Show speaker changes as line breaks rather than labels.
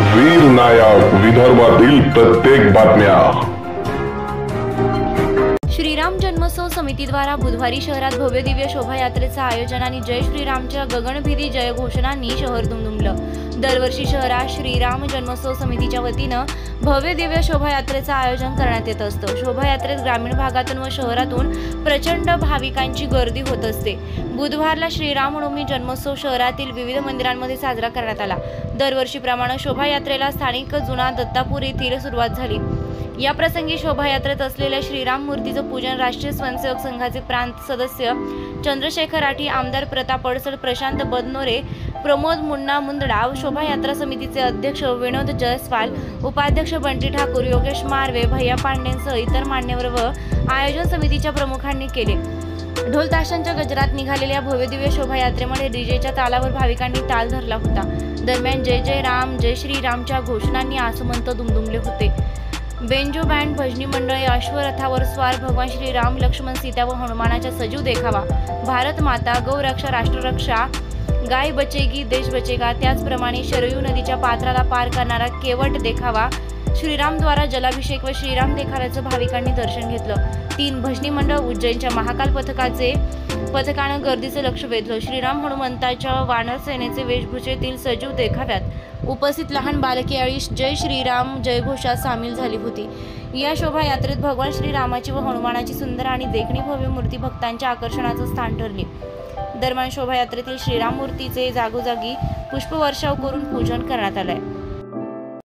वीर नायक विदर्भातील प्रत्येक बातम्या।
श्रीराम जन्मोत्सव समितीद्वारा बुधवारी शहरात भव्य दिव्य शोभायात्रेचं आयोजन आणि जय श्रीरामच्या गगनभेदी जय घोषणांनी शहर दुमदुमलं। दरवर्षी शहरात श्रीराम जन्मोत्सव समितीच्या वतीनं भव्य दिव्य शोभायात्रेचं आयोजन करण्यात येत असतं। शोभायात्रेत ग्रामीण भागातून व शहरातून प्रचंड भाविकांची गर्दी होत असते। बुधवारला श्रीरामनवमी जन्मोत्सव शहरातील विविध मंदिरांमध्ये साजरा करण्यात आला। दरवर्षीप्रमाणे शोभायात्रेला स्थानिक जुना दत्तापूर येथील सुरुवात झाली। या प्रसंगी शोभायात्रेत असलेल्या श्रीराम मूर्तीचं पूजन राष्ट्रीय स्वयंसेवक संघाचे प्रांत सदस्य चंद्रशेखर आठी, आमदार प्रताप अडसड, प्रशांत बदनोरे, प्रमोद मुन्ना मुंदडा, शोभायात्रा समितीचे अध्यक्ष विनोद जयस्वाल, उपाध्यक्ष बंटी ठाकूर, योगेश मारवे, भैया पांडेंसह इतर मान्यवर व आयोजन समितीच्या प्रमुखांनी केले। ढोल ताशांच्या गजरात निघालेल्या भव्यदिव्य शोभायात्रेमध्ये डीजेच्या तालावर भाविकांनी ताल धरला होता। दरम्यान जय जय राम, जय श्रीरामच्या घोषणांनी आसमंत दुमदुमले होते। बेंजो बँड, भजनी मंडळे, अश्वरथावर स्वार भगवान श्रीराम, लक्ष्मण, सीता व हनुमानाचा सजीव देखावा, भारत माता, गौरक्षा, राष्ट्ररक्षा, गाय बचेगी देश बचेगा, त्याचप्रमाणे शरयू नदीच्या पात्राला पार करणारा केवट देखावा, श्रीरामद्वारा जलाभिषेक व श्रीराम देखाव्याचं भाविकांनी दर्शन घेतलं। 3 भजनी मंडळ, उज्जैनच्या महाकाल पथकानं गर्दीचे लक्ष वेधलं। श्रीराम हनुमंताच्या वानर सेनेचे वेशभूषेतील सजीव देखाव्यात उपस्थित लहान बालके आणि जय श्रीराम जयघोषात सामील झाली होती। या शोभायात्रेत भगवान श्रीरामाची व हनुमानाची सुंदर आणि देखणी भव्य मूर्ती भक्तांच्या आकर्षणाचं स्थान ठरली। दरम्यान शोभायात्रेतील श्रीराम मूर्तीचे जागोजागी पुष्पवर्षाव करून पूजन करण्यात आलंय।